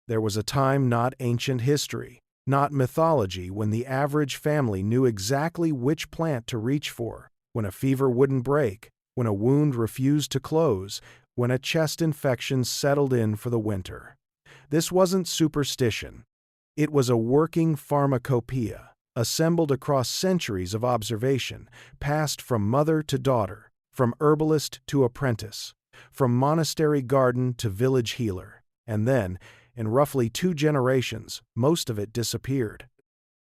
There was a time not ancient history, not mythology, when the average family knew exactly which plant to reach for, when a fever wouldn't break, when a wound refused to close, when a chest infection settled in for the winter. This wasn't superstition. It was a working pharmacopoeia, assembled across centuries of observation, passed from mother to daughter, from herbalist to apprentice, from monastery garden to village healer, and then, in roughly 2 generations, most of it disappeared.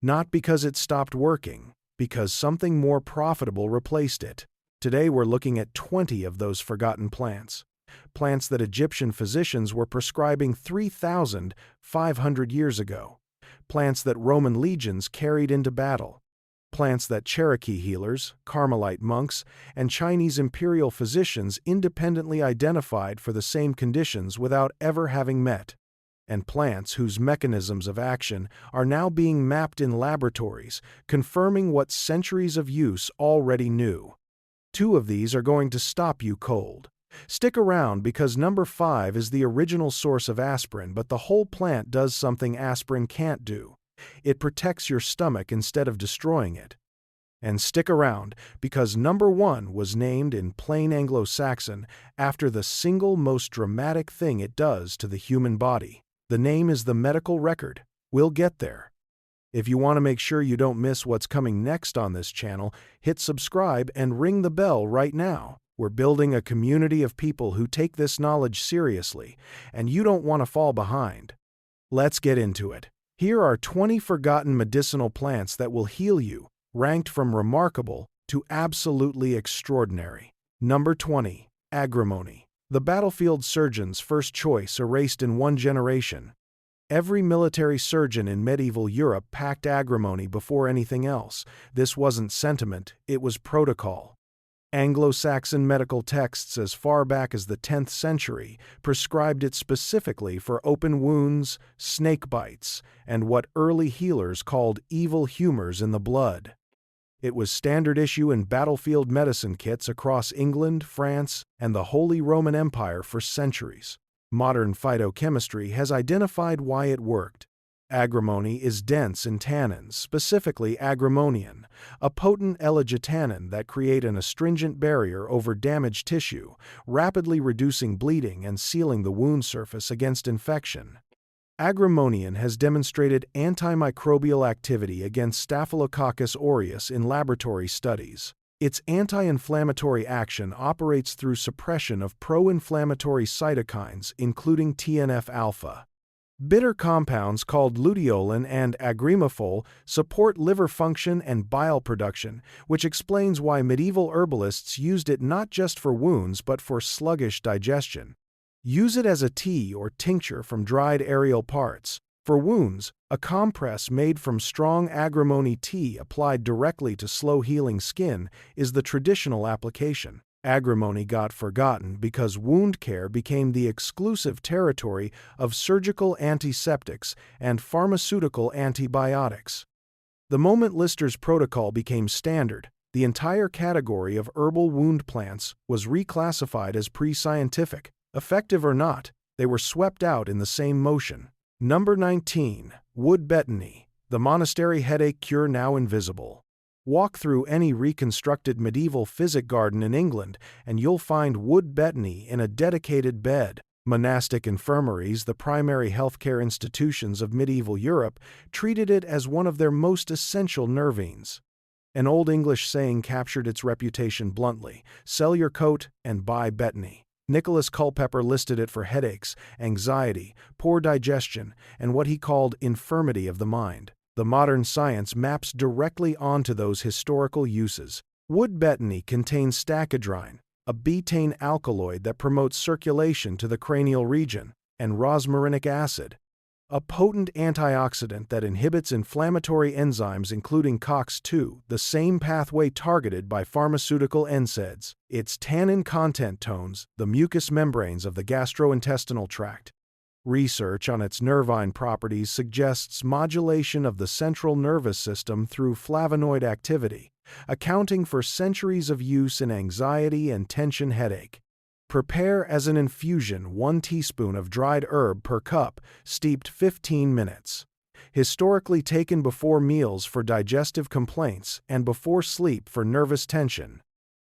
Not because it stopped working, because something more profitable replaced it. Today we're looking at 20 of those forgotten plants. Plants that Egyptian physicians were prescribing 3,500 years ago. Plants that Roman legions carried into battle. Plants that Cherokee healers, Carmelite monks, and Chinese imperial physicians independently identified for the same conditions without ever having met. And plants whose mechanisms of action are now being mapped in laboratories, confirming what centuries of use already knew. 2 of these are going to stop you cold. Stick around because number 5 is the original source of aspirin, but the whole plant does something aspirin can't do. It protects your stomach instead of destroying it. And stick around because number 1 was named in plain Anglo-Saxon after the single most dramatic thing it does to the human body. The name is the medical record. We'll get there. If you want to make sure you don't miss what's coming next on this channel, hit subscribe and ring the bell right now. We're building a community of people who take this knowledge seriously, and you don't want to fall behind. Let's get into it. Here are 20 forgotten medicinal plants that will heal you, ranked from remarkable to absolutely extraordinary. Number 20. Agrimony. The battlefield surgeon's first choice erased in 1 generation. Every military surgeon in medieval Europe packed agrimony before anything else. This wasn't sentiment, it was protocol. Anglo-Saxon medical texts as far back as the 10th century prescribed it specifically for open wounds, snake bites, and what early healers called evil humors in the blood. It was standard issue in battlefield medicine kits across England, France, and the Holy Roman Empire for centuries. Modern phytochemistry has identified why it worked. Agrimony is dense in tannins, specifically agrimonian, a potent L-tannin that create an astringent barrier over damaged tissue, rapidly reducing bleeding and sealing the wound surface against infection. Agrimonian has demonstrated antimicrobial activity against Staphylococcus aureus in laboratory studies. Its anti-inflammatory action operates through suppression of pro-inflammatory cytokines, including TNF-alpha. Bitter compounds called luteolin and agrimofol support liver function and bile production, which explains why medieval herbalists used it not just for wounds but for sluggish digestion. Use it as a tea or tincture from dried aerial parts. For wounds, a compress made from strong agrimony tea applied directly to slow-healing skin is the traditional application. Agrimony got forgotten because wound care became the exclusive territory of surgical antiseptics and pharmaceutical antibiotics. The moment Lister's protocol became standard, the entire category of herbal wound plants was reclassified as pre-scientific. Effective or not, they were swept out in the same motion. Number 19. Wood betony, the monastery headache cure now invisible. Walk through any reconstructed medieval physic garden in England and you'll find wood betony in a dedicated bed. Monastic infirmaries, the primary healthcare institutions of medieval Europe, treated it as one of their most essential nervines. An Old English saying captured its reputation bluntly: sell your coat and buy betony. Nicholas Culpeper listed it for headaches, anxiety, poor digestion, and what he called infirmity of the mind. The modern science maps directly onto those historical uses. Wood betony contains stachydraine, a betaine alkaloid that promotes circulation to the cranial region, and rosmarinic acid, a potent antioxidant that inhibits inflammatory enzymes including COX-2, the same pathway targeted by pharmaceutical NSAIDs. Its tannin content tones the mucous membranes of the gastrointestinal tract. Research on its nervine properties suggests modulation of the central nervous system through flavonoid activity, accounting for centuries of use in anxiety and tension headache. Prepare as an infusion 1 teaspoon of dried herb per cup, steeped 15 minutes. Historically taken before meals for digestive complaints and before sleep for nervous tension.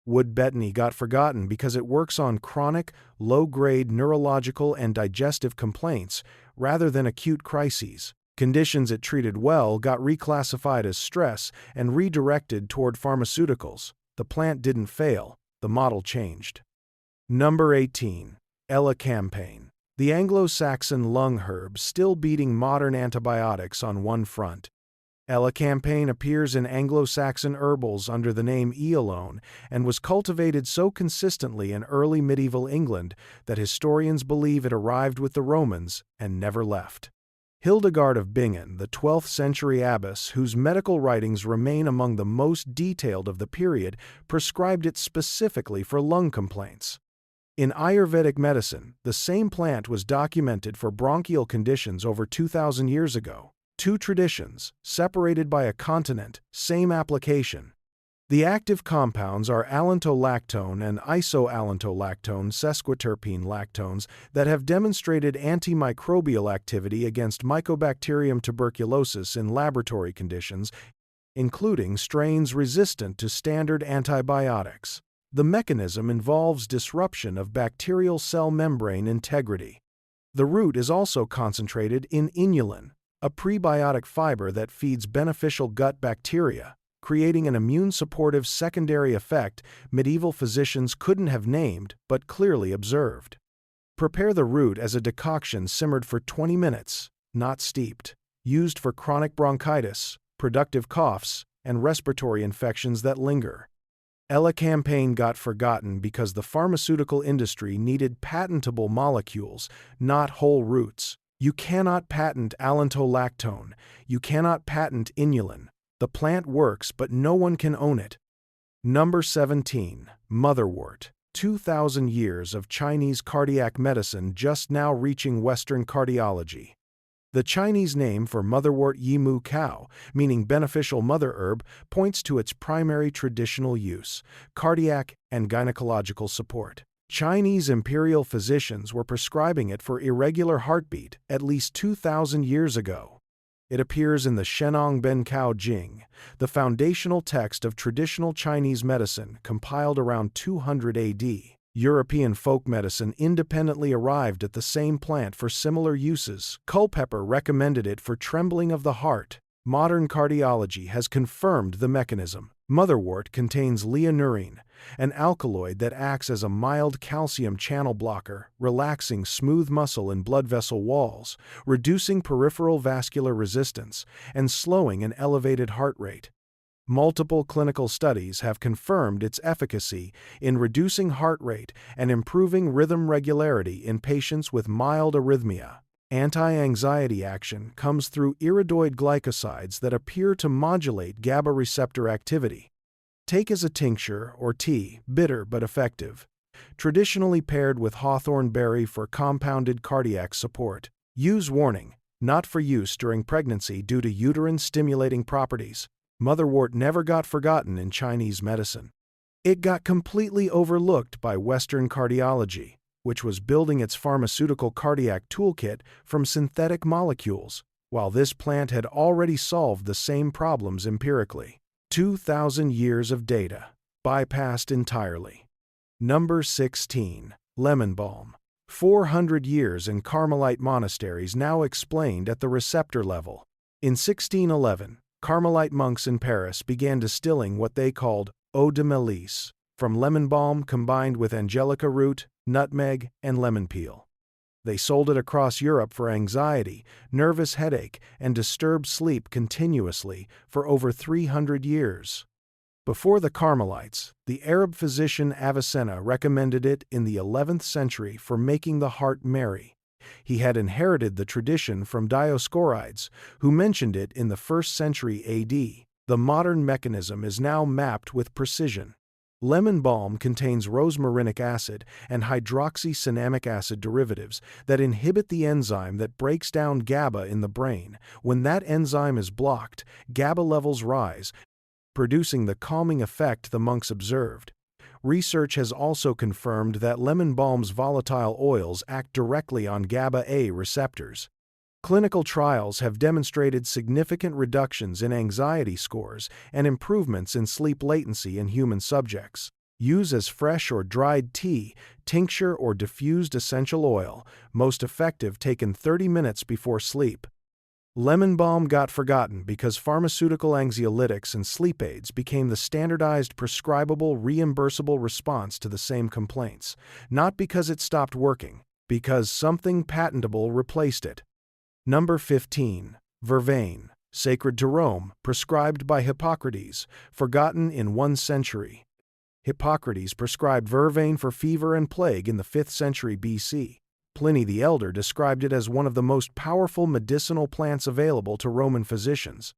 Wood betony got forgotten because it works on chronic, low-grade neurological and digestive complaints rather than acute crises. Conditions it treated well got reclassified as stress and redirected toward pharmaceuticals. The plant didn't fail, the model changed. Number 18. Elecampane. The Anglo-Saxon lung herb still beating modern antibiotics on one front. Elecampane appears in Anglo-Saxon herbals under the name eolone and was cultivated so consistently in early medieval England that historians believe it arrived with the Romans and never left. Hildegard of Bingen, the 12th century abbess whose medical writings remain among the most detailed of the period, prescribed it specifically for lung complaints. In Ayurvedic medicine, the same plant was documented for bronchial conditions over 2,000 years ago. Two traditions, separated by a continent, same application. The active compounds are allentolactone and isoallentolactone sesquiterpene lactones that have demonstrated antimicrobial activity against Mycobacterium tuberculosis in laboratory conditions, including strains resistant to standard antibiotics. The mechanism involves disruption of bacterial cell membrane integrity. The root is also concentrated in inulin, a prebiotic fiber that feeds beneficial gut bacteria, creating an immune-supportive secondary effect medieval physicians couldn't have named but clearly observed. Prepare the root as a decoction simmered for 20 minutes, not steeped. Used for chronic bronchitis, productive coughs, and respiratory infections that linger. Elecampane got forgotten because the pharmaceutical industry needed patentable molecules, not whole roots. You cannot patent allentolactone. You cannot patent inulin. The plant works, but no one can own it. Number 17. Motherwort. 2,000 years of Chinese cardiac medicine just now reaching Western cardiology. The Chinese name for motherwort yimu cow, meaning beneficial mother herb, points to its primary traditional use, cardiac and gynecological support. Chinese imperial physicians were prescribing it for irregular heartbeat at least 2,000 years ago. It appears in the Shenong Bencao Jing, the foundational text of traditional Chinese medicine compiled around 200 AD. European folk medicine independently arrived at the same plant for similar uses. Culpeper recommended it for trembling of the heart. Modern cardiology has confirmed the mechanism. Motherwort contains leonurine, an alkaloid that acts as a mild calcium channel blocker, relaxing smooth muscle and blood vessel walls, reducing peripheral vascular resistance, and slowing an elevated heart rate. Multiple clinical studies have confirmed its efficacy in reducing heart rate and improving rhythm regularity in patients with mild arrhythmia. Anti-anxiety action comes through iridoid glycosides that appear to modulate GABA receptor activity. Take as a tincture or tea, bitter but effective. Traditionally paired with hawthorn berry for compounded cardiac support. Use warning, not for use during pregnancy due to uterine-stimulating properties. Motherwort never got forgotten in Chinese medicine. It got completely overlooked by Western cardiology, which was building its pharmaceutical cardiac toolkit from synthetic molecules, while this plant had already solved the same problems empirically. 2,000 years of data, bypassed entirely. Number 16. Lemon balm. 400 years in Carmelite monasteries now explained at the receptor level. In 1611, Carmelite monks in Paris began distilling what they called eau de mélisse, from lemon balm combined with angelica root, nutmeg, and lemon peel. They sold it across Europe for anxiety, nervous headache, and disturbed sleep continuously for over 300 years. Before the Carmelites, the Arab physician Avicenna recommended it in the 11th century for making the heart merry. He had inherited the tradition from Dioscorides, who mentioned it in the 1st century AD. The modern mechanism is now mapped with precision. Lemon balm contains rosmarinic acid and hydroxycinnamic acid derivatives that inhibit the enzyme that breaks down GABA in the brain. When that enzyme is blocked, GABA levels rise, producing the calming effect the monks observed. Research has also confirmed that lemon balm's volatile oils act directly on GABA-A receptors. Clinical trials have demonstrated significant reductions in anxiety scores and improvements in sleep latency in human subjects. Use as fresh or dried tea, tincture, or diffused essential oil, most effective taken 30 minutes before sleep. Lemon balm got forgotten because pharmaceutical anxiolytics and sleep aids became the standardized prescribable reimbursable response to the same complaints, not because it stopped working, because something patentable replaced it. Number 15. Vervain, sacred to Rome, prescribed by Hippocrates, forgotten in 1 century. Hippocrates prescribed vervain for fever and plague in the 5th century BC. Pliny the Elder described it as one of the most powerful medicinal plants available to Roman physicians.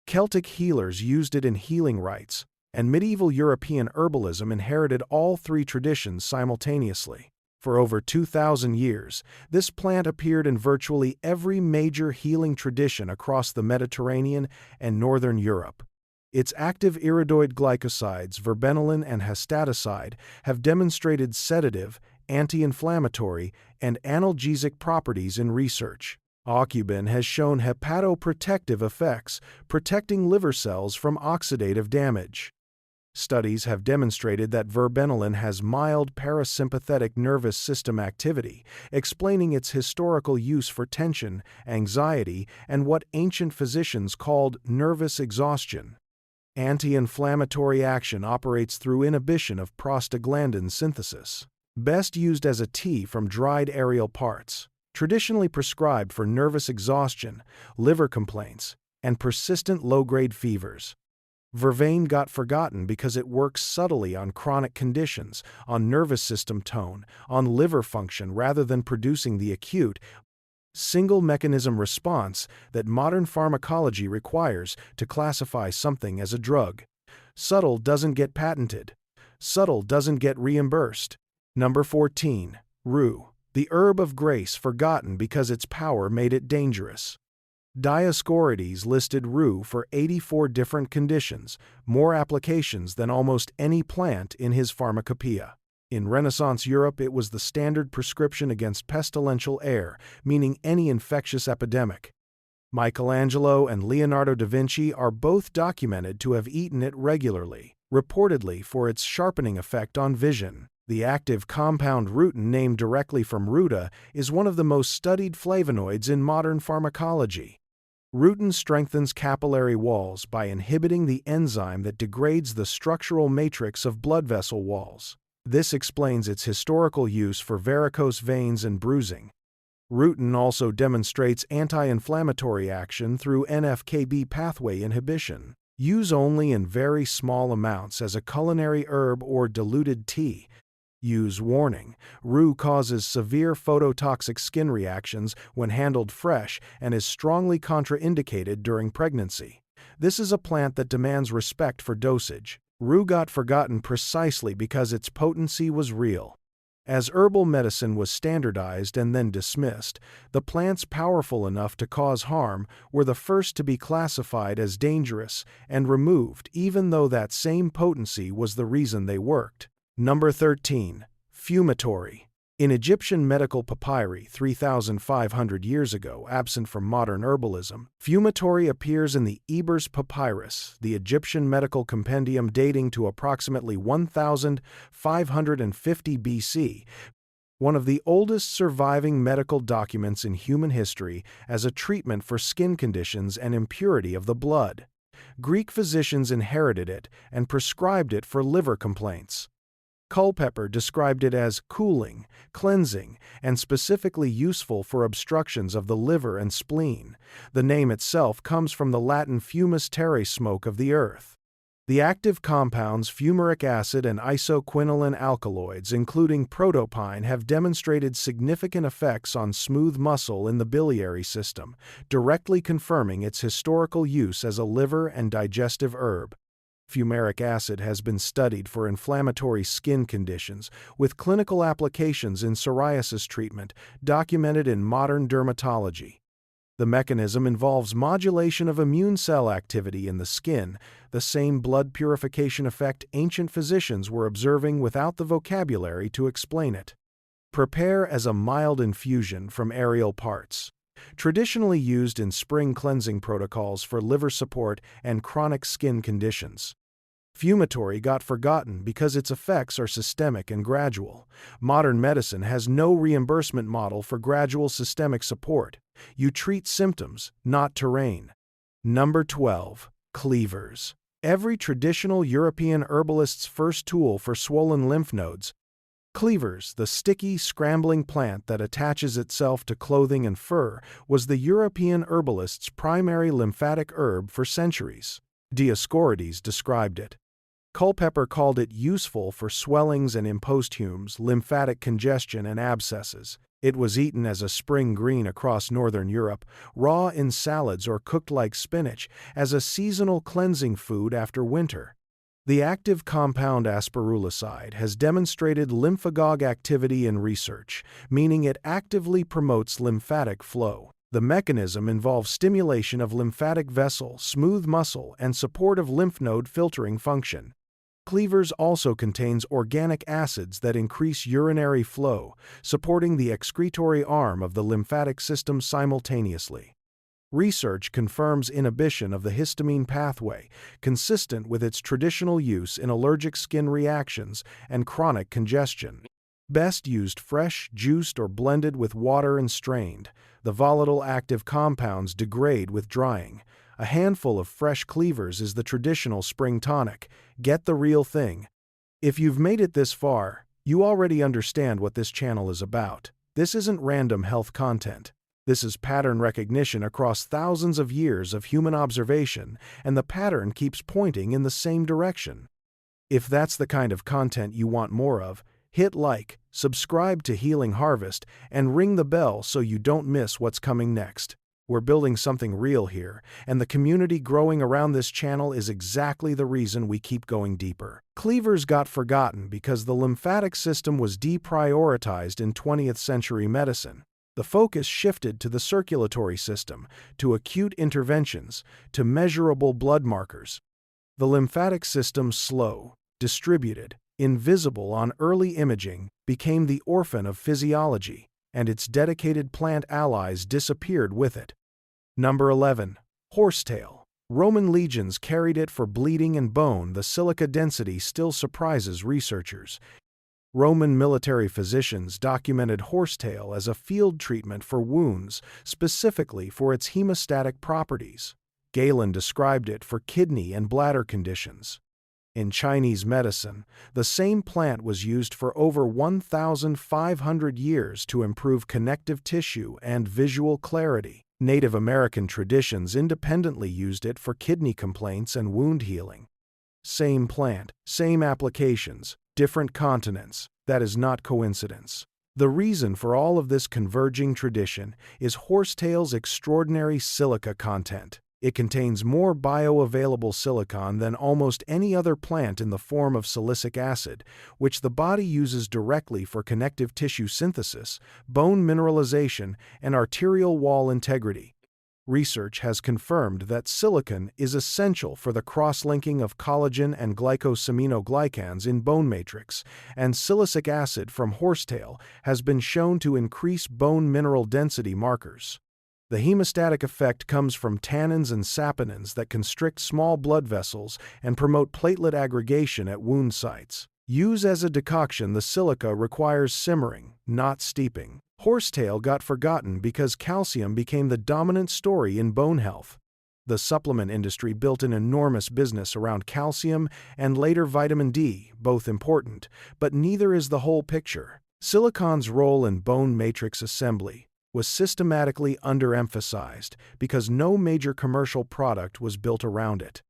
Celtic healers used it in healing rites, and medieval European herbalism inherited all 3 traditions simultaneously. For over 2,000 years, this plant appeared in virtually every major healing tradition across the Mediterranean and northern Europe. Its active iridoid glycosides, verbenilin and histaticide, have demonstrated sedative, anti-inflammatory, and analgesic properties in research. Aucubin has shown hepatoprotective effects, protecting liver cells from oxidative damage. Studies have demonstrated that verbenilin has mild parasympathetic nervous system activity, explaining its historical use for tension, anxiety, and what ancient physicians called nervous exhaustion. Anti-inflammatory action operates through inhibition of prostaglandin synthesis. Best used as a tea from dried aerial parts. Traditionally prescribed for nervous exhaustion, liver complaints, and persistent low-grade fevers. Vervain got forgotten because it works subtly on chronic conditions, on nervous system tone, on liver function rather than producing the acute, single-mechanism response that modern pharmacology requires to classify something as a drug. Subtle doesn't get patented. Subtle doesn't get reimbursed. Number 14. Rue, the herb of grace forgotten because its power made it dangerous. Dioscorides listed rue for 84 different conditions, more applications than almost any plant in his Pharmacopoeia. In Renaissance Europe, it was the standard prescription against pestilential air, meaning any infectious epidemic. Michelangelo and Leonardo da Vinci are both documented to have eaten it regularly, reportedly for its sharpening effect on vision. The active compound rutin, named directly from ruta, is one of the most studied flavonoids in modern pharmacology. Rutin strengthens capillary walls by inhibiting the enzyme that degrades the structural matrix of blood vessel walls. This explains its historical use for varicose veins and bruising. Rutin also demonstrates anti-inflammatory action through NF-κB pathway inhibition. Use only in very small amounts as a culinary herb or diluted tea. Use warning. Rue causes severe phototoxic skin reactions when handled fresh and is strongly contraindicated during pregnancy. This is a plant that demands respect for dosage. Rue got forgotten precisely because its potency was real. As herbal medicine was standardized and then dismissed, the plants powerful enough to cause harm were the first to be classified as dangerous and removed, even though that same potency was the reason they worked. Number 13. Fumitory. In Egyptian medical papyri 3,500 years ago, absent from modern herbalism, fumitory appears in the Ebers Papyrus, the Egyptian medical compendium dating to approximately 1,550 BC, one of the oldest surviving medical documents in human history as a treatment for skin conditions and impurity of the blood. Greek physicians inherited it and prescribed it for liver complaints. Culpeper described it as cooling, cleansing, and specifically useful for obstructions of the liver and spleen. The name itself comes from the Latin fumus terrae, smoke of the earth. The active compounds fumaric acid and isoquinoline alkaloids, including protopine, have demonstrated significant effects on smooth muscle in the biliary system, directly confirming its historical use as a liver and digestive herb. Fumaric acid has been studied for inflammatory skin conditions, with clinical applications in psoriasis treatment documented in modern dermatology. The mechanism involves modulation of immune cell activity in the skin, the same blood purification effect ancient physicians were observing without the vocabulary to explain it. Prepare as a mild infusion from aerial parts. Traditionally used in spring cleansing protocols for liver support and chronic skin conditions. Fumitory got forgotten because its effects are systemic and gradual. Modern medicine has no reimbursement model for gradual systemic support. You treat symptoms, not terrain. Number 12. Cleavers. Every traditional European herbalist's first tool for swollen lymph nodes. Cleavers, the sticky, scrambling plant that attaches itself to clothing and fur, was the European herbalist's primary lymphatic herb for centuries. Dioscorides described it. Culpeper called it useful for swellings and imposthumes, lymphatic congestion, and abscesses. It was eaten as a spring green across northern Europe, raw in salads or cooked like spinach, as a seasonal cleansing food after winter. The active compound asperulicide has demonstrated lymphagogue activity in research, meaning it actively promotes lymphatic flow. The mechanism involves stimulation of lymphatic vessel, smooth muscle, and support of lymph node filtering function. Cleavers also contains organic acids that increase urinary flow, supporting the excretory arm of the lymphatic system simultaneously. Research confirms inhibition of the histamine pathway, consistent with its traditional use in allergic skin reactions and chronic congestion. Best used fresh, juiced, or blended with water and strained. The volatile active compounds degrade with drying. A handful of fresh cleavers is the traditional spring tonic. Get the real thing. If you've made it this far, you already understand what this channel is about. This isn't random health content. This is pattern recognition across thousands of years of human observation, and the pattern keeps pointing in the same direction. If that's the kind of content you want more of, hit like, subscribe to Healing Harvest, and ring the bell so you don't miss what's coming next. We're building something real here, and the community growing around this channel is exactly the reason we keep going deeper. Cleavers got forgotten because the lymphatic system was deprioritized in 20th century medicine. The focus shifted to the circulatory system, to acute interventions, to measurable blood markers. The lymphatic system, slow, distributed, invisible on early imaging, became the orphan of physiology, and its dedicated plant allies disappeared with it. Number 11. Horsetail. Roman legions carried it for bleeding and bone. The silica density still surprises researchers. Roman military physicians documented horsetail as a field treatment for wounds, specifically for its hemostatic properties. Galen described it for kidney and bladder conditions. In Chinese medicine, the same plant was used for over 1,500 years to improve connective tissue and visual clarity. Native American traditions independently used it for kidney complaints and wound healing. Same plant, same applications, different continents. That is not coincidence. The reason for all of this converging tradition is horsetail's extraordinary silica content. It contains more bioavailable silicon than almost any other plant in the form of silicic acid, which the body uses directly for connective tissue synthesis, bone mineralization, and arterial wall integrity. Research has confirmed that silicon is essential for the cross-linking of collagen and glycosaminoglycans in bone matrix, and silicic acid from horsetail has been shown to increase bone mineral density markers. The hemostatic effect comes from tannins and saponins that constrict small blood vessels and promote platelet aggregation at wound sites. Use as a decoction, the silica requires simmering, not steeping. Horsetail got forgotten because calcium became the dominant story in bone health. The supplement industry built an enormous business around calcium and later vitamin D, both important, but neither is the whole picture. Silicon's role in bone matrix assembly was systematically underemphasized because no major commercial product was built around it.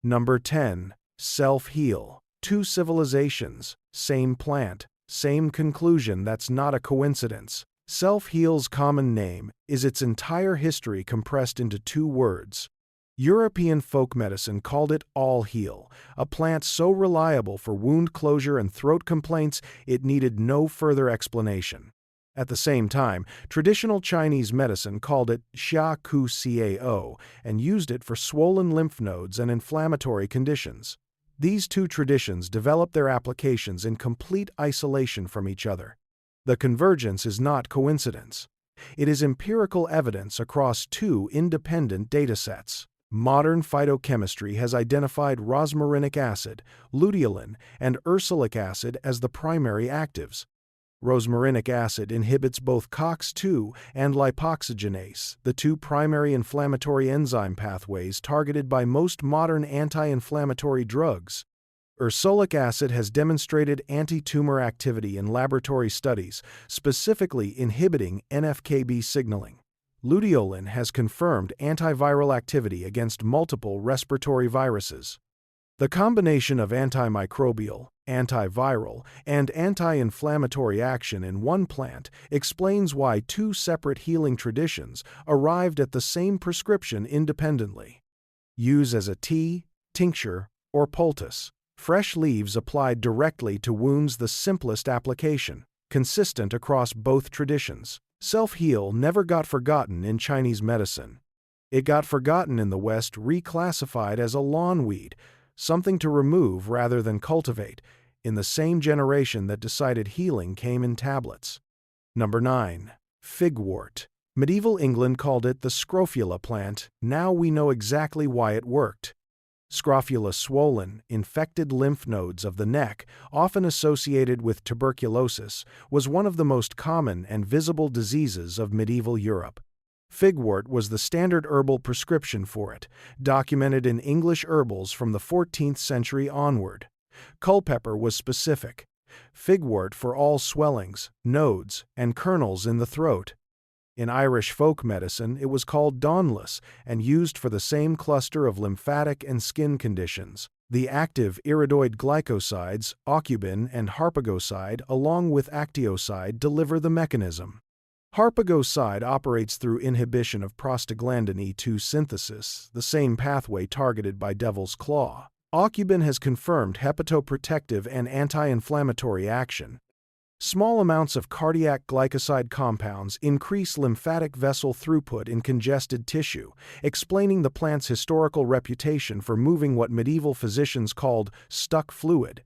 Number 10. Self-heal. Two civilizations, same plant, same conclusion. That's not a coincidence. Self-heal's common name is its entire history compressed into two words. European folk medicine called it all-heal, a plant so reliable for wound closure and throat complaints it needed no further explanation. At the same time, traditional Chinese medicine called it xia ku cao and used it for swollen lymph nodes and inflammatory conditions. These two traditions developed their applications in complete isolation from each other. The convergence is not coincidence. It is empirical evidence across two independent datasets. Modern phytochemistry has identified rosmarinic acid, luteolin, and ursolic acid as the primary actives. Rosmarinic acid inhibits both COX-2 and lipoxygenase, the two primary inflammatory enzyme pathways targeted by most modern anti-inflammatory drugs. Ursolic acid has demonstrated anti-tumor activity in laboratory studies, specifically inhibiting NF-κB signaling. Luteolin has confirmed antiviral activity against multiple respiratory viruses. The combination of antimicrobial, antiviral, and anti-inflammatory action in one plant explains why two separate healing traditions arrived at the same prescription independently. Use as a tea, tincture, or poultice. Fresh leaves applied directly to wounds, the simplest application, consistent across both traditions. Self-heal never got forgotten in Chinese medicine. It got forgotten in the West, reclassified as a lawn weed, something to remove rather than cultivate, in the same generation that decided healing came in tablets. Number 9. Figwort. Medieval England called it the scrofula plant. Now we know exactly why it worked. Scrofula, swollen, infected lymph nodes of the neck, often associated with tuberculosis, was one of the most common and visible diseases of medieval Europe. Figwort was the standard herbal prescription for it, documented in English herbals from the 14th century onward. Culpeper was specific. Figwort for all swellings, nodes, and kernels in the throat. In Irish folk medicine, it was called dawnless and used for the same cluster of lymphatic and skin conditions. The active iridoid glycosides, aucubin and harpagoside, along with actioside, deliver the mechanism. Harpagoside operates through inhibition of prostaglandin E2 synthesis, the same pathway targeted by devil's claw. Aucubin has confirmed hepatoprotective and anti-inflammatory action. Small amounts of cardiac glycoside compounds increase lymphatic vessel throughput in congested tissue, explaining the plant's historical reputation for moving what medieval physicians called stuck fluid.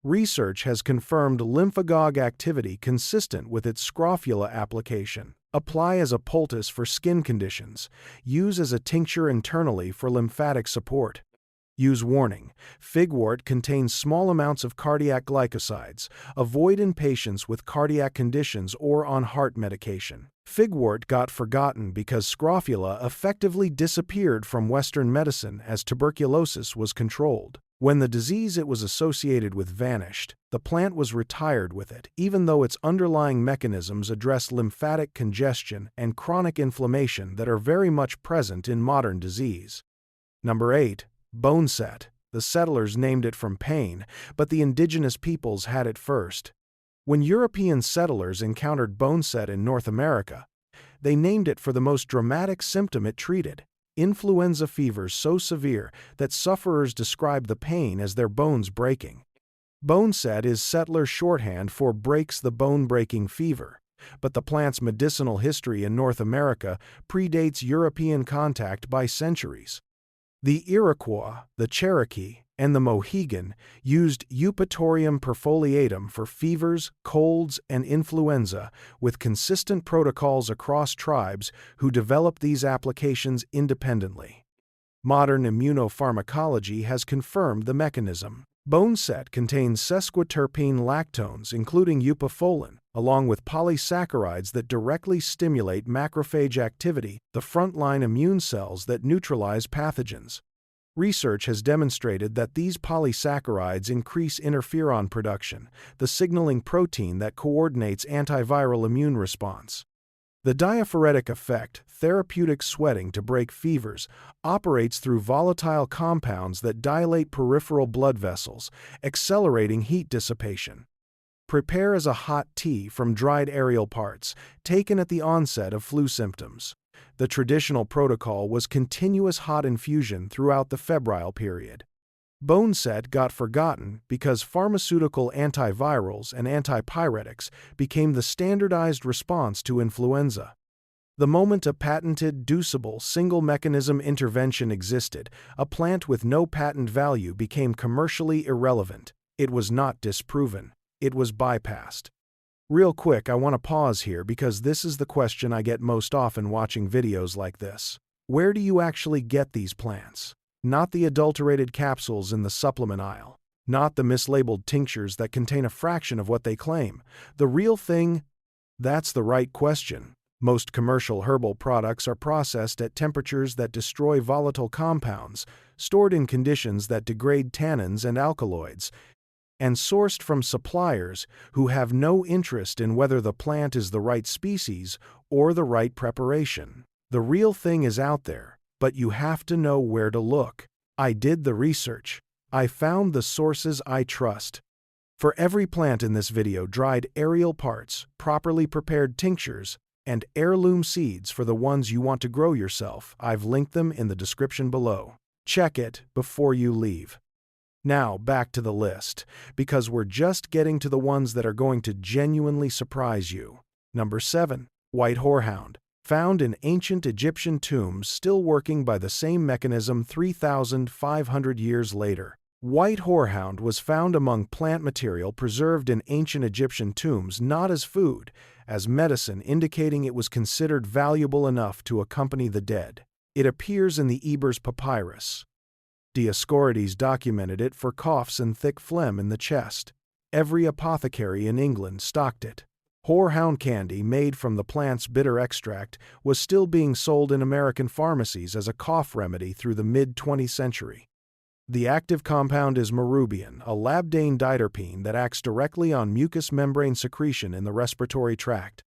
Research has confirmed lymphagogue activity consistent with its scrofula application. Apply as a poultice for skin conditions. Use as a tincture internally for lymphatic support. Use warning. Figwort contains small amounts of cardiac glycosides. Avoid in patients with cardiac conditions or on heart medication. Figwort got forgotten because scrofula effectively disappeared from Western medicine as tuberculosis was controlled. When the disease it was associated with vanished, the plant was retired with it, even though its underlying mechanisms address lymphatic congestion and chronic inflammation that are very much present in modern disease. Number 8. Boneset. The settlers named it from pain, but the indigenous peoples had it first. When European settlers encountered boneset in North America, they named it for the most dramatic symptom it treated: influenza fevers so severe that sufferers described the pain as their bones breaking. Boneset is settler shorthand for breaks the bone-breaking fever, but the plant's medicinal history in North America predates European contact by centuries. The Iroquois, the Cherokee, and the Mohegan used Eupatorium perfoliatum for fevers, colds, and influenza, with consistent protocols across tribes who developed these applications independently. Modern immunopharmacology has confirmed the mechanism. Boneset contains sesquiterpene lactones, including eupafolin, along with polysaccharides that directly stimulate macrophage activity, the frontline immune cells that neutralize pathogens. Research has demonstrated that these polysaccharides increase interferon production, the signaling protein that coordinates antiviral immune response. The diaphoretic effect, therapeutic sweating to break fevers, operates through volatile compounds that dilate peripheral blood vessels, accelerating heat dissipation. Prepare as a hot tea from dried aerial parts, taken at the onset of flu symptoms. The traditional protocol was continuous hot infusion throughout the febrile period. Boneset got forgotten because pharmaceutical antivirals and antipyretics became the standardized response to influenza. The moment a patented, deuceable, single-mechanism intervention existed, a plant with no patent value became commercially irrelevant. It was not disproven. It was bypassed. Real quick, I want to pause here because this is the question I get most often watching videos like this. Where do you actually get these plants? Not the adulterated capsules in the supplement aisle. Not the mislabeled tinctures that contain a fraction of what they claim. The real thing? That's the right question. Most commercial herbal products are processed at temperatures that destroy volatile compounds, stored in conditions that degrade tannins and alkaloids, and sourced from suppliers who have no interest in whether the plant is the right species or the right preparation. The real thing is out there, but you have to know where to look. I did the research. I found the sources I trust. For every plant in this video, dried aerial parts, properly prepared tinctures, and heirloom seeds for the ones you want to grow yourself. I've linked them in the description below. Check it before you leave. Now back to the list, because we're just getting to the ones that are going to genuinely surprise you. Number 7. White horehound. Found in ancient Egyptian tombs, still working by the same mechanism 3,500 years later. White horehound was found among plant material preserved in ancient Egyptian tombs, not as food, as medicine, indicating it was considered valuable enough to accompany the dead. It appears in the Ebers Papyrus. Dioscorides documented it for coughs and thick phlegm in the chest. Every apothecary in England stocked it. Horehound candy, made from the plant's bitter extract, was still being sold in American pharmacies as a cough remedy through the mid-20th century. The active compound is marubian, a labdane diterpene that acts directly on mucous membrane secretion in the respiratory tract.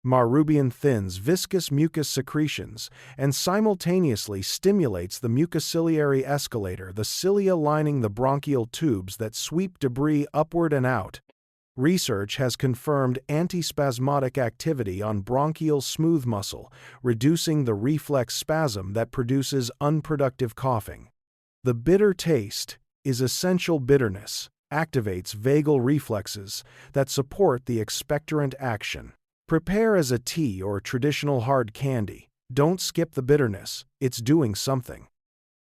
Marubian thins viscous mucus secretions and simultaneously stimulates the mucociliary escalator, the cilia lining the bronchial tubes that sweep debris upward and out. Research has confirmed antispasmodic activity on bronchial smooth muscle, reducing the reflex spasm that produces unproductive coughing. The bitter taste is essential bitterness, activates vagal reflexes that support the expectorant action. Prepare as a tea or traditional hard candy. Don't skip the bitterness, it's doing something.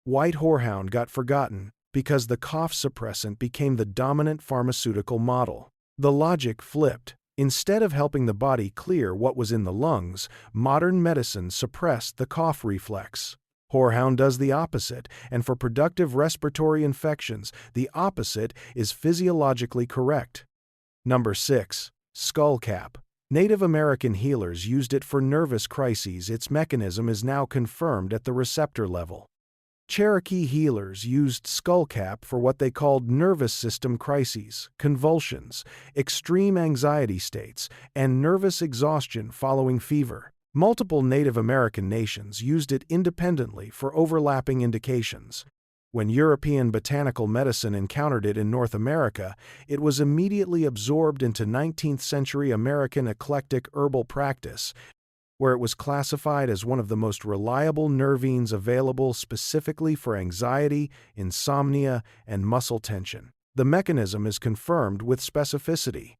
White horehound got forgotten because the cough suppressant became the dominant pharmaceutical model. The logic flipped. Instead of helping the body clear what was in the lungs, modern medicine suppressed the cough reflex. Horehound does the opposite, and for productive respiratory infections, the opposite is physiologically correct. Number 6. Skullcap. Native American healers used it for nervous crises. Its mechanism is now confirmed at the receptor level. Cherokee healers used skullcap for what they called nervous system crises, convulsions, extreme anxiety states, and nervous exhaustion following fever. Multiple Native American nations used it independently for overlapping indications. When European botanical medicine encountered it in North America, it was immediately absorbed into 19th-century American eclectic herbal practice, where it was classified as one of the most reliable nervines available specifically for anxiety, insomnia, and muscle tension. The mechanism is confirmed with specificity.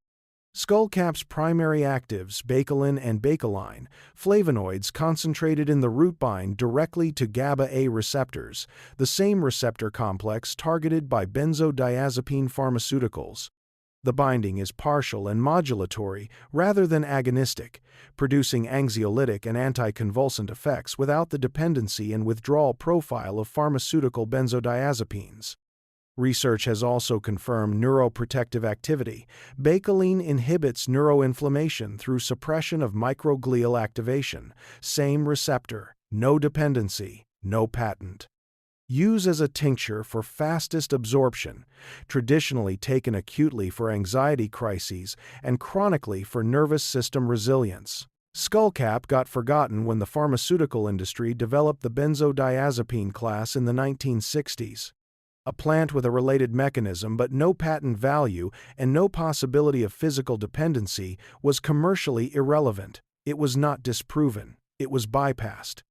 Skullcap's primary actives, bakelin and bakeline, flavonoids concentrated in the root bind directly to GABA-A receptors, the same receptor complex targeted by benzodiazepine pharmaceuticals. The binding is partial and modulatory rather than agonistic, producing anxiolytic and anticonvulsant effects without the dependency and withdrawal profile of pharmaceutical benzodiazepines. Research has also confirmed neuroprotective activity. Bakeline inhibits neuroinflammation through suppression of microglial activation. Same receptor, no dependency, no patent. Use as a tincture for fastest absorption, traditionally taken acutely for anxiety crises and chronically for nervous system resilience. Skullcap got forgotten when the pharmaceutical industry developed the benzodiazepine class in the 1960s. A plant with a related mechanism but no patent value and no possibility of physical dependency was commercially irrelevant. It was not disproven. It was bypassed.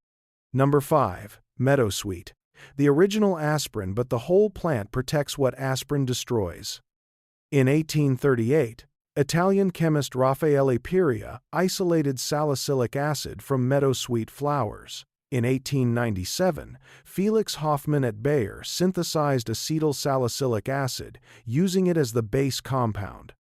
Number 5. Meadowsweet. The original aspirin, but the whole plant protects what aspirin destroys. In 1838, Italian chemist Raffaele Piria isolated salicylic acid from meadowsweet flowers. In 1897, Felix Hoffmann at Bayer synthesized acetyl salicylic acid, using it as the base compound.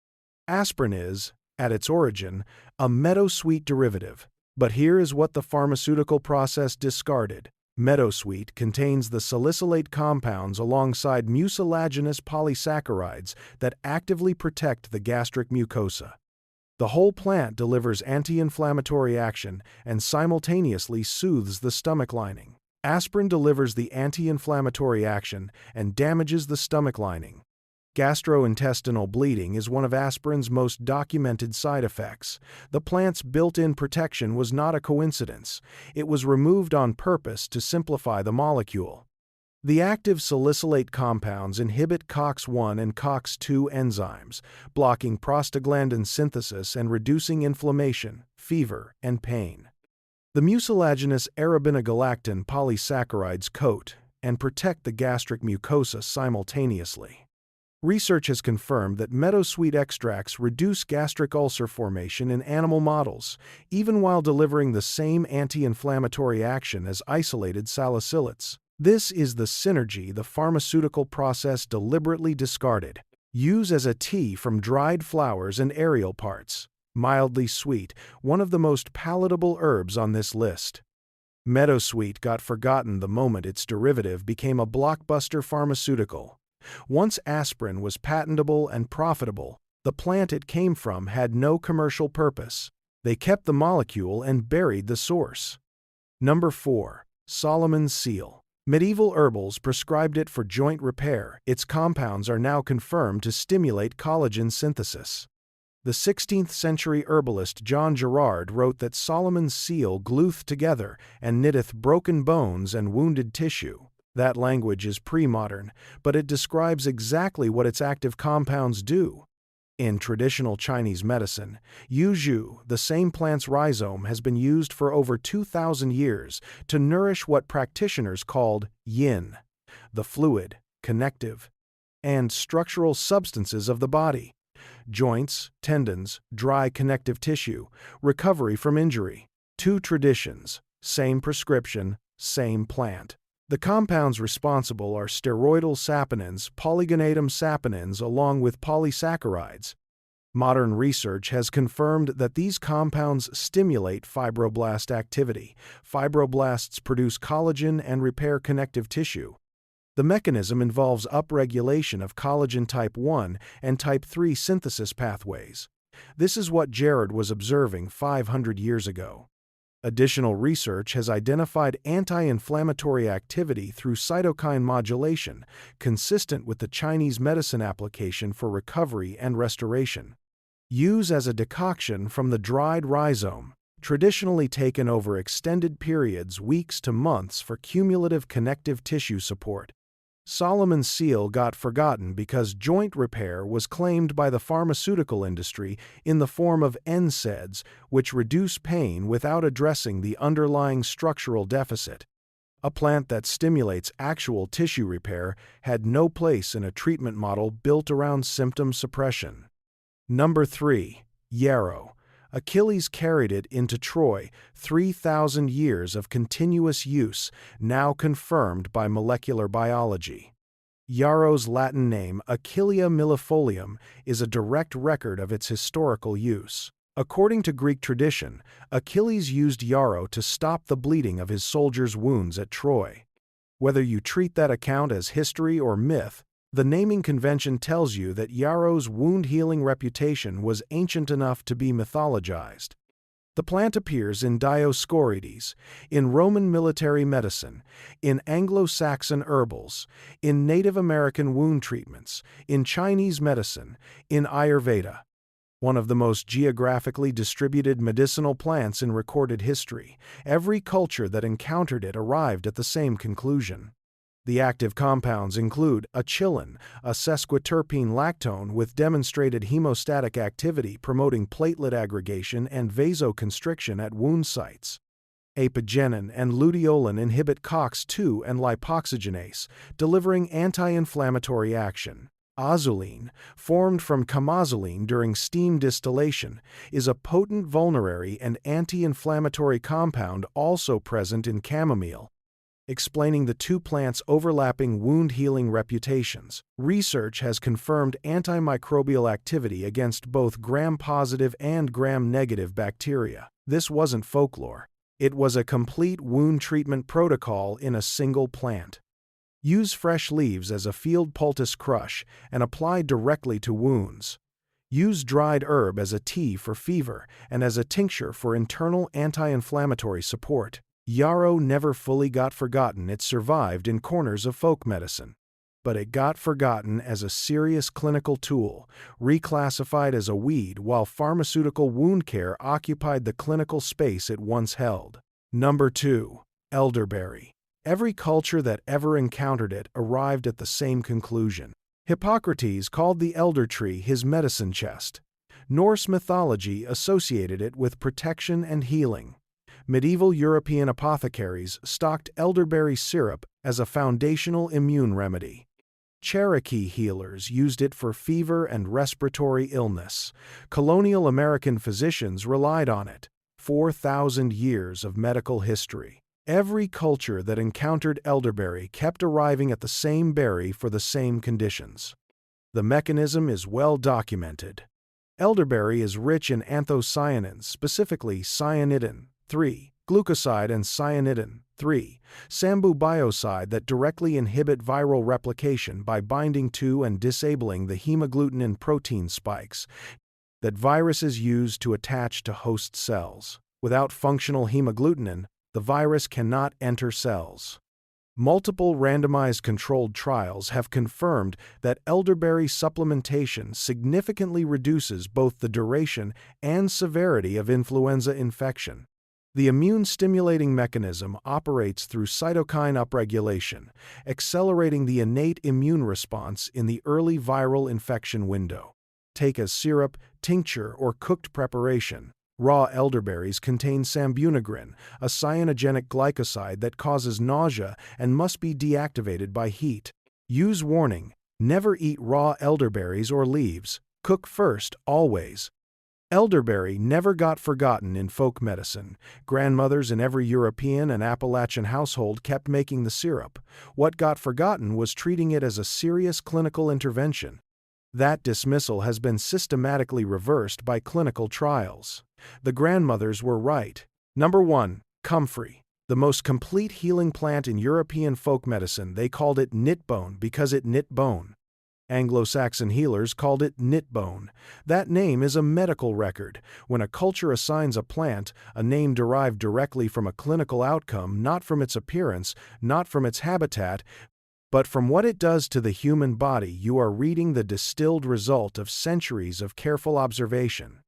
Aspirin is, at its origin, a meadowsweet derivative, but here is what the pharmaceutical process discarded. Meadowsweet contains the salicylate compounds alongside mucilaginous polysaccharides that actively protect the gastric mucosa. The whole plant delivers anti-inflammatory action and simultaneously soothes the stomach lining. Aspirin delivers the anti-inflammatory action and damages the stomach lining. Gastrointestinal bleeding is one of aspirin's most documented side effects. The plant's built-in protection was not a coincidence. It was removed on purpose to simplify the molecule. The active salicylate compounds inhibit COX-1 and COX-2 enzymes, blocking prostaglandin synthesis and reducing inflammation, fever, and pain. The mucilaginous arabinogalactan polysaccharides coat and protect the gastric mucosa simultaneously. Research has confirmed that meadowsweet extracts reduce gastric ulcer formation in animal models, even while delivering the same anti-inflammatory action as isolated salicylates. This is the synergy the pharmaceutical process deliberately discarded. Use as a tea from dried flowers and aerial parts. Mildly sweet, one of the most palatable herbs on this list. Meadowsweet got forgotten the moment its derivative became a blockbuster pharmaceutical. Once aspirin was patentable and profitable, the plant it came from had no commercial purpose. They kept the molecule and buried the source. Number 4. Solomon's seal. Medieval herbals prescribed it for joint repair. Its compounds are now confirmed to stimulate collagen synthesis. The 16th century herbalist John Gerard wrote that Solomon's seal glueth together and knitteth broken bones and wounded tissue. That language is pre-modern, but it describes exactly what its active compounds do. In traditional Chinese medicine, yuzhu, the same plant's rhizome, has been used for over 2,000 years to nourish what practitioners called yin, the fluid, connective, and structural substances of the body. Joints, tendons, dry connective tissue, recovery from injury. Two traditions, same prescription, same plant. The compounds responsible are steroidal saponins, polygonatum saponins, along with polysaccharides. Modern research has confirmed that these compounds stimulate fibroblast activity. Fibroblasts produce collagen and repair connective tissue. The mechanism involves upregulation of collagen type 1 and type 3 synthesis pathways. This is what Gerard was observing 500 years ago. Additional research has identified anti-inflammatory activity through cytokine modulation, consistent with the Chinese medicine application for recovery and restoration. Use as a decoction from the dried rhizome, traditionally taken over extended periods, weeks to months, for cumulative connective tissue support. Solomon's seal got forgotten because joint repair was claimed by the pharmaceutical industry in the form of NSAIDs, which reduce pain without addressing the underlying structural deficit. A plant that stimulates actual tissue repair had no place in a treatment model built around symptom suppression. Number 3. Yarrow. Achilles carried it into Troy, 3,000 years of continuous use, now confirmed by molecular biology. Yarrow's Latin name, Achillea millefolium, is a direct record of its historical use. According to Greek tradition, Achilles used yarrow to stop the bleeding of his soldiers' wounds at Troy. Whether you treat that account as history or myth, the naming convention tells you that yarrow's wound-healing reputation was ancient enough to be mythologized. The plant appears in Dioscorides, in Roman military medicine, in Anglo-Saxon herbals, in Native American wound treatments, in Chinese medicine, in Ayurveda. One of the most geographically distributed medicinal plants in recorded history, every culture that encountered it arrived at the same conclusion. The active compounds include achillin, a sesquiterpene lactone with demonstrated hemostatic activity promoting platelet aggregation and vasoconstriction at wound sites. Apigenin and luteolin inhibit COX-2 and lipoxygenase, delivering anti-inflammatory action. Azulene, formed from camazulene during steam distillation, is a potent vulnerary and anti-inflammatory compound also present in chamomile, explaining the two plants' overlapping wound-healing reputations. Research has confirmed antimicrobial activity against both gram-positive and gram-negative bacteria. This wasn't folklore. It was a complete wound treatment protocol in a single plant. Use fresh leaves as a field poultice crush and apply directly to wounds. Use dried herb as a tea for fever and as a tincture for internal anti-inflammatory support. Yarrow never fully got forgotten. It survived in corners of folk medicine. But it got forgotten as a serious clinical tool, reclassified as a weed while pharmaceutical wound care occupied the clinical space it once held. Number 2. Elderberry. Every culture that ever encountered it arrived at the same conclusion. Hippocrates called the elder tree his medicine chest. Norse mythology associated it with protection and healing. Medieval European apothecaries stocked elderberry syrup as a foundational immune remedy. Cherokee healers used it for fever and respiratory illness. Colonial American physicians relied on it. 4,000 years of medical history. Every culture that encountered elderberry kept arriving at the same berry for the same conditions. The mechanism is well documented. Elderberry is rich in anthocyanins, specifically cyanidin, 3-glucoside and cyanidin, 3-sambubioside that directly inhibit viral replication by binding to and disabling the hemagglutinin protein spikes that viruses use to attach to host cells. Without functional hemagglutinin, the virus cannot enter cells. Multiple randomized controlled trials have confirmed that elderberry supplementation significantly reduces both the duration and severity of influenza infection. The immune-stimulating mechanism operates through cytokine upregulation, accelerating the innate immune response in the early viral infection window. Take as syrup, tincture, or cooked preparation. Raw elderberries contain sambunagrin, a cyanogenic glycoside that causes nausea and must be deactivated by heat. Use warning: never eat raw elderberries or leaves. Cook first, always. Elderberry never got forgotten in folk medicine. Grandmothers in every European and Appalachian household kept making the syrup. What got forgotten was treating it as a serious clinical intervention. That dismissal has been systematically reversed by clinical trials. The grandmothers were right. Number 1. Comfrey. The most complete healing plant in European folk medicine. They called it knitbone because it knit bone. Anglo-Saxon healers called it knitbone. That name is a medical record. When a culture assigns a plant, a name derived directly from a clinical outcome, not from its appearance, not from its habitat, but from what it does to the human body, you are reading the distilled result of centuries of careful observation.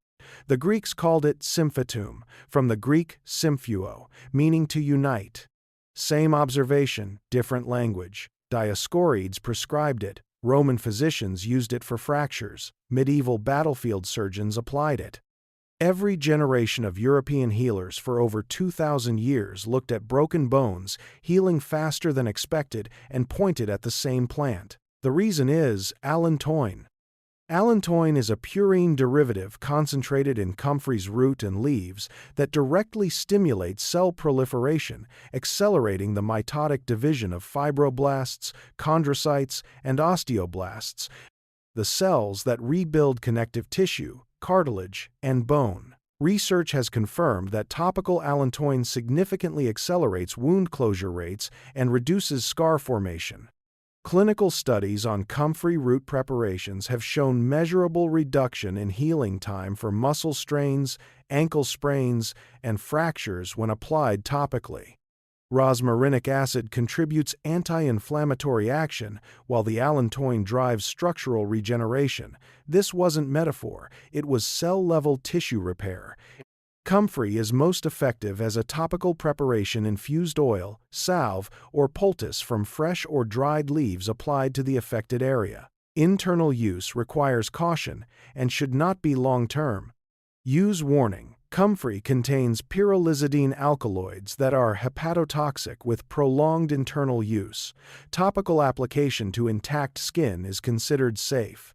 The Greeks called it symphytum, from the Greek symphuo, meaning to unite. Same observation, different language. Dioscorides prescribed it. Roman physicians used it for fractures. Medieval battlefield surgeons applied it. Every generation of European healers for over 2,000 years looked at broken bones, healing faster than expected, and pointed at the same plant. The reason is allantoin. Allantoin is a purine derivative concentrated in comfrey's root and leaves that directly stimulates cell proliferation, accelerating the mitotic division of fibroblasts, chondrocytes, and osteoblasts, the cells that rebuild connective tissue, cartilage, and bone. Research has confirmed that topical allantoin significantly accelerates wound closure rates and reduces scar formation. Clinical studies on comfrey root preparations have shown measurable reduction in healing time for muscle strains, ankle sprains, and fractures when applied topically. Rosmarinic acid contributes anti-inflammatory action, while the allantoin drives structural regeneration. This wasn't metaphor, it was cell-level tissue repair. Comfrey is most effective as a topical preparation infused oil, salve, or poultice from fresh or dried leaves applied to the affected area. Internal use requires caution and should not be long-term. Use warning: Comfrey contains pyrrolizidine alkaloids that are hepatotoxic with prolonged internal use. Topical application to intact skin is considered safe.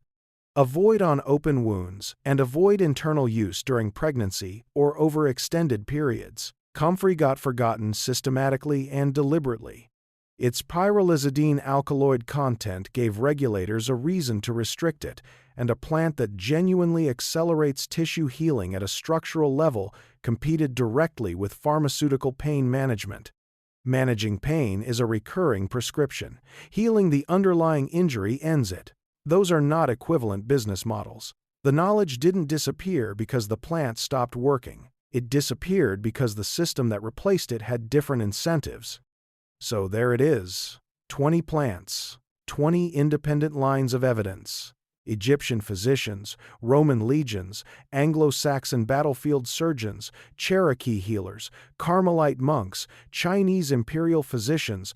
Avoid on open wounds and avoid internal use during pregnancy or over extended periods. Comfrey got forgotten systematically and deliberately. Its pyrrolizidine alkaloid content gave regulators a reason to restrict it, and a plant that genuinely accelerates tissue healing at a structural level competed directly with pharmaceutical pain management. Managing pain is a recurring prescription. Healing the underlying injury ends it. Those are not equivalent business models. The knowledge didn't disappear because the plant stopped working. It disappeared because the system that replaced it had different incentives. So there it is. 20 plants, 20 independent lines of evidence. Egyptian physicians, Roman legions, Anglo-Saxon battlefield surgeons, Cherokee healers, Carmelite monks, Chinese imperial physicians,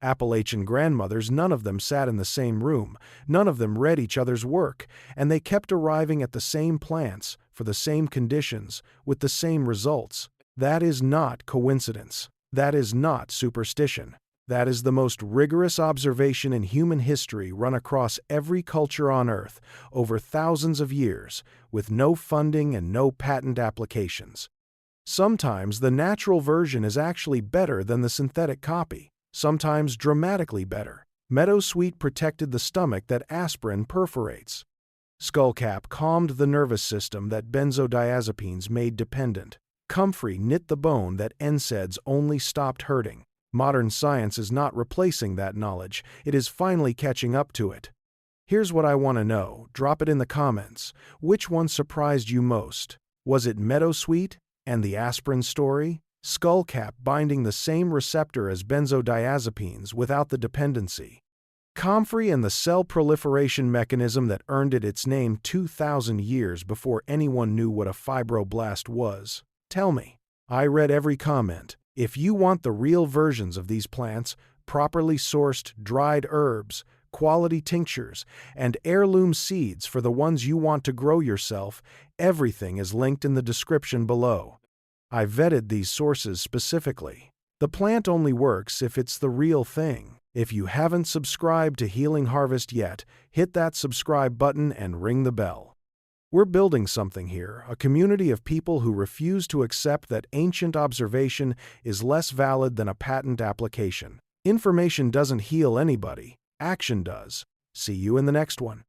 Appalachian grandmothers, none of them sat in the same room, none of them read each other's work, and they kept arriving at the same plants, for the same conditions, with the same results. That is not coincidence. That is not superstition. That is the most rigorous observation in human history run across every culture on Earth over thousands of years, with no funding and no patent applications. Sometimes the natural version is actually better than the synthetic copy, sometimes dramatically better. Meadowsweet protected the stomach that aspirin perforates. Skullcap calmed the nervous system that benzodiazepines made dependent. Comfrey knit the bone that NSAIDs only stopped hurting. Modern science is not replacing that knowledge, it is finally catching up to it. Here's what I want to know, drop it in the comments. Which one surprised you most? Was it Meadowsweet and the aspirin story? Skullcap binding the same receptor as benzodiazepines without the dependency. Comfrey and the cell proliferation mechanism that earned it its name 2,000 years before anyone knew what a fibroblast was. Tell me. I read every comment. If you want the real versions of these plants, properly sourced dried herbs, quality tinctures, and heirloom seeds for the ones you want to grow yourself, everything is linked in the description below. I vetted these sources specifically. The plant only works if it's the real thing. If you haven't subscribed to Healing Harvest yet, hit that subscribe button and ring the bell. We're building something here, a community of people who refuse to accept that ancient observation is less valid than a patent application. Information doesn't heal anybody, action does. See you in the next one.